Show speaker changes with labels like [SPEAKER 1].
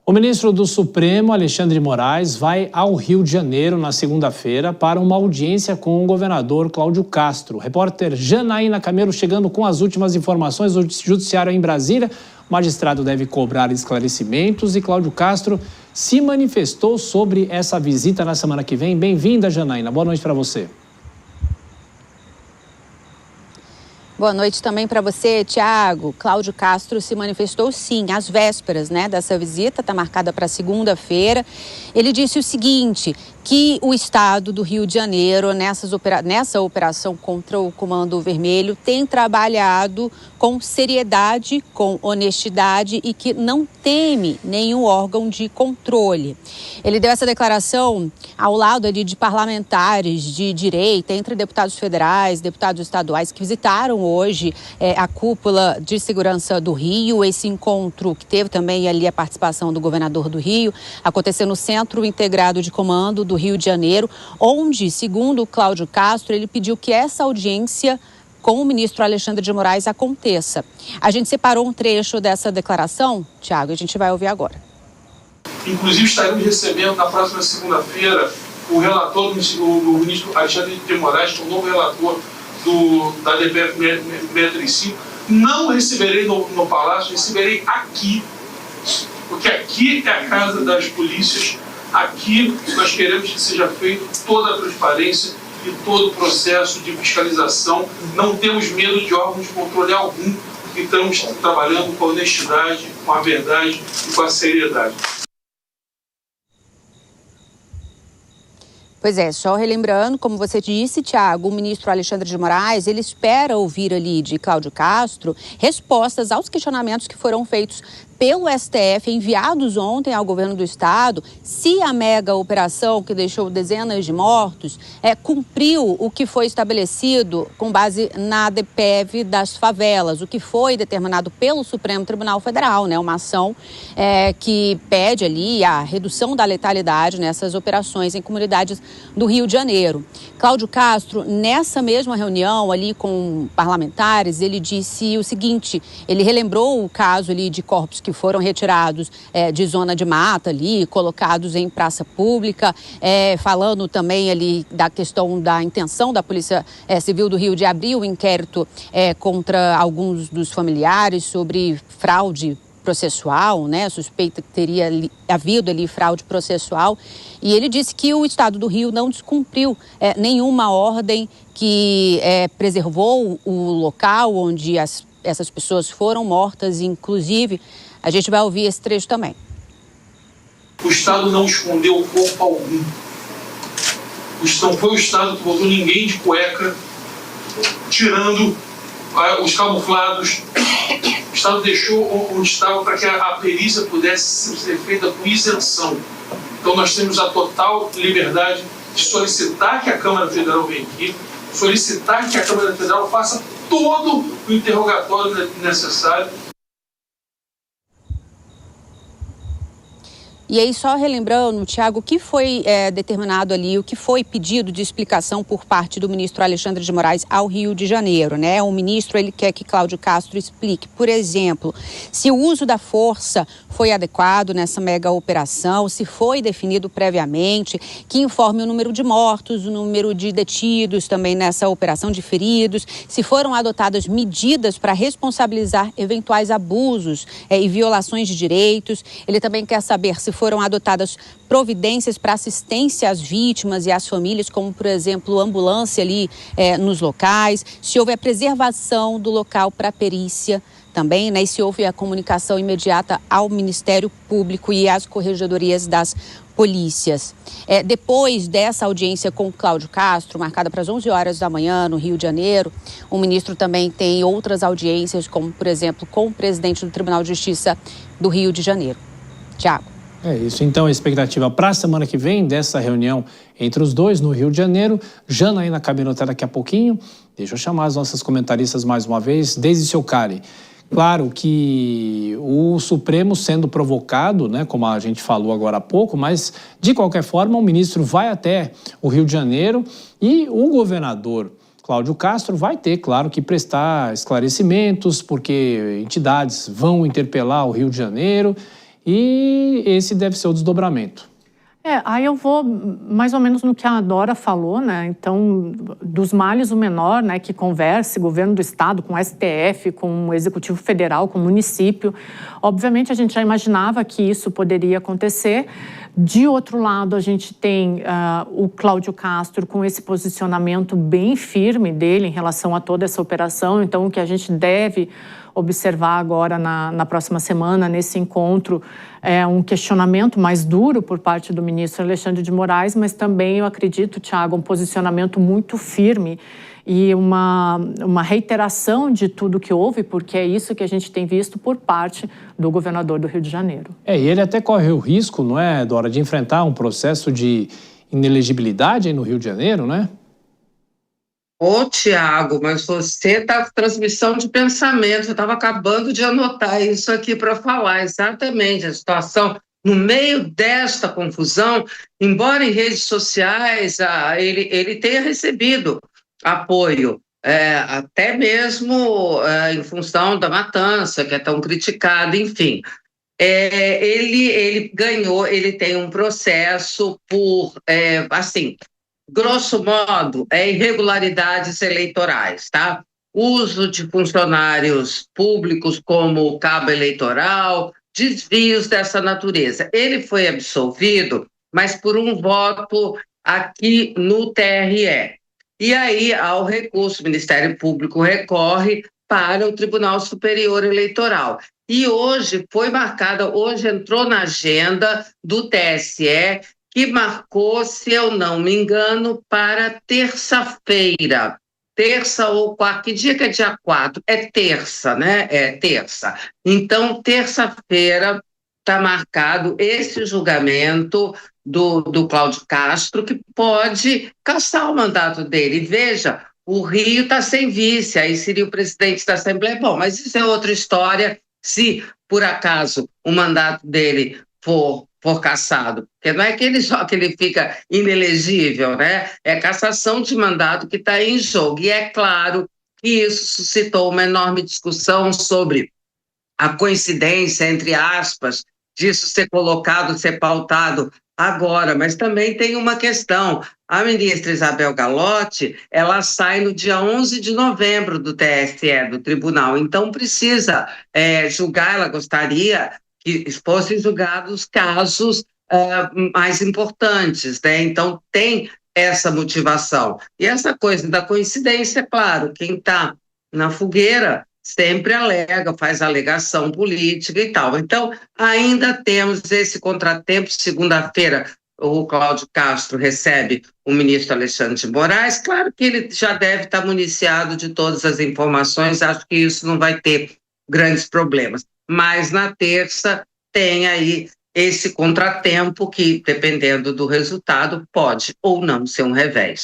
[SPEAKER 1] O ministro do Supremo, Alexandre de Moraes, vai ao Rio de Janeiro na segunda-feira para uma audiência com o governador Cláudio Castro. O repórter Janaína Camelo chegando com as últimas informações do judiciário em Brasília. O magistrado deve cobrar esclarecimentos e Cláudio Castro se manifestou sobre essa visita na semana que vem. Bem-vinda, Janaína. Boa noite para você.
[SPEAKER 2] Boa noite também para você, Tiago. Cláudio Castro se manifestou sim, às vésperas dessa visita, está marcada para segunda-feira. Ele disse o seguinte, que o estado do Rio de Janeiro, nessa operação contra o Comando Vermelho, tem trabalhado com seriedade, com honestidade e que não teme nenhum órgão de controle. Ele deu essa declaração ao lado ali de parlamentares de direita, entre deputados federais, deputados estaduais que visitaram hoje a cúpula de segurança do Rio. Esse encontro que teve também ali a participação do governador do Rio, aconteceu no Centro Integrado de Comando do Rio de Janeiro, onde, segundo o Cláudio Castro, ele pediu que essa audiência com o ministro Alexandre de Moraes aconteça. A gente separou um trecho dessa declaração, Tiago, e a gente vai ouvir agora.
[SPEAKER 3] Inclusive, estaremos recebendo na próxima segunda-feira o relator, o ministro Alexandre de Moraes, que é o novo relator da DPF 635. Não receberei no Palácio, receberei aqui, porque aqui é a casa das polícias. Aqui nós queremos que seja feita toda a transparência e todo o processo de fiscalização. Não temos medo de órgãos de controle algum, porque estamos trabalhando com a honestidade, com a verdade e com a seriedade.
[SPEAKER 2] Pois é, só relembrando, como você disse, Tiago, o ministro Alexandre de Moraes, ele espera ouvir ali de Cláudio Castro respostas aos questionamentos que foram feitos pelo STF, enviados ontem ao governo do estado, se a mega operação que deixou dezenas de mortos cumpriu o que foi estabelecido com base na DPEV das favelas, o que foi determinado pelo Supremo Tribunal Federal, uma ação que pede ali a redução da letalidade nessas operações em comunidades do Rio de Janeiro. Cláudio Castro, nessa mesma reunião ali com parlamentares, ele disse o seguinte, ele relembrou o caso ali de corpos que foram retirados de zona de mata ali, colocados em praça pública, falando também ali da questão da intenção da Polícia Civil do Rio de abrir o inquérito contra alguns dos familiares sobre fraude processual, suspeita que teria havido ali fraude processual. E ele disse que o estado do Rio não descumpriu nenhuma ordem que preservou o local onde essas pessoas foram mortas, inclusive. A gente vai ouvir esse trecho também.
[SPEAKER 3] O Estado não escondeu corpo algum. Não foi o Estado que botou ninguém de cueca, tirando os camuflados. O Estado deixou onde estava para que a perícia pudesse ser feita com isenção. Então nós temos a total liberdade de solicitar que a Câmara Federal venha aqui, solicitar que a Câmara Federal faça todo o interrogatório necessário.
[SPEAKER 2] E aí, só relembrando, Tiago, o que foi determinado ali, o que foi pedido de explicação por parte do ministro Alexandre de Moraes ao Rio de Janeiro, O ministro, ele quer que Cláudio Castro explique, por exemplo, se o uso da força foi adequado nessa mega operação, se foi definido previamente, que informe o número de mortos, o número de detidos também nessa operação, de feridos, se foram adotadas medidas para responsabilizar eventuais abusos e violações de direitos. Ele também quer saber se foram adotadas providências para assistência às vítimas e às famílias, como, por exemplo, ambulância ali nos locais, se houve a preservação do local para perícia também, e se houve a comunicação imediata ao Ministério Público e às corregedorias das polícias. Depois dessa audiência com Cláudio Castro, marcada para as 11 horas da manhã no Rio de Janeiro, o ministro também tem outras audiências, como, por exemplo, com o presidente do Tribunal de Justiça do Rio de Janeiro. Tiago.
[SPEAKER 1] É isso, então a expectativa para a semana que vem dessa reunião entre os dois no Rio de Janeiro. Janaína Camelo até daqui a pouquinho. Deixa eu chamar as nossas comentaristas mais uma vez. Deise Ciocari. Claro que o Supremo sendo provocado, como a gente falou agora há pouco, mas de qualquer forma o ministro vai até o Rio de Janeiro e o governador Cláudio Castro vai ter, claro, que prestar esclarecimentos, porque entidades vão interpelar o Rio de Janeiro. e esse deve ser o desdobramento.
[SPEAKER 4] Aí eu vou mais ou menos no que a Dora falou, né? Então, dos males o menor, né? Que converse governo do estado com o STF, com o Executivo Federal, com o município. Obviamente, a gente já imaginava que isso poderia acontecer. De outro lado, a gente tem o Cláudio Castro com esse posicionamento bem firme dele em relação a toda essa operação. Então, o que a gente deve observar agora na próxima semana, nesse encontro, é um questionamento mais duro por parte do ministro Alexandre de Moraes, mas também, eu acredito, Thiago, um posicionamento muito firme e uma reiteração de tudo que houve, porque é isso que a gente tem visto por parte do governador do Rio de Janeiro.
[SPEAKER 1] E ele até corre o risco, não é, Dora, de enfrentar um processo de inelegibilidade aí no Rio de Janeiro, né?
[SPEAKER 5] Tiago, mas você está com transmissão de pensamento, eu estava acabando de anotar isso aqui para falar, exatamente, a situação no meio desta confusão, embora em redes sociais ele tenha recebido apoio, até mesmo em função da matança, que é tão criticada, enfim. Ele ganhou, ele tem um processo por, assim, grosso modo, irregularidades eleitorais, tá? Uso de funcionários públicos como cabo eleitoral, desvios dessa natureza. Ele foi absolvido, mas por um voto aqui no TRE. E aí, ao recurso, o Ministério Público recorre para o Tribunal Superior Eleitoral. E hoje hoje entrou na agenda do TSE, que marcou, se eu não me engano, para terça-feira. Terça ou quarta, que dia que é dia 4? É terça, né? É terça. Então, terça-feira está marcado esse julgamento do Cláudio Castro, que pode cassar o mandato dele. Veja, o Rio está sem vice, aí seria o presidente da Assembleia. Bom, mas isso é outra história, se por acaso o mandato dele for cassado, porque não é que ele fica inelegível, né? É cassação de mandato que está em jogo. E é claro que isso suscitou uma enorme discussão sobre a coincidência, entre aspas, disso ser colocado, ser pautado agora, mas também tem uma questão. A ministra Isabel Galotti, ela sai no dia 11 de novembro do TSE, do tribunal, então precisa julgar, ela gostaria que fossem julgados casos mais importantes, né? Então tem essa motivação. E essa coisa da coincidência, é claro, quem está na fogueira sempre alega, faz alegação política e tal. Então, ainda temos esse contratempo. Segunda-feira, o Cláudio Castro recebe o ministro Alexandre de Moraes. Claro que ele já deve estar municiado de todas as informações, acho que isso não vai ter grandes problemas. Mas na terça tem aí esse contratempo que, dependendo do resultado, pode ou não ser um revés.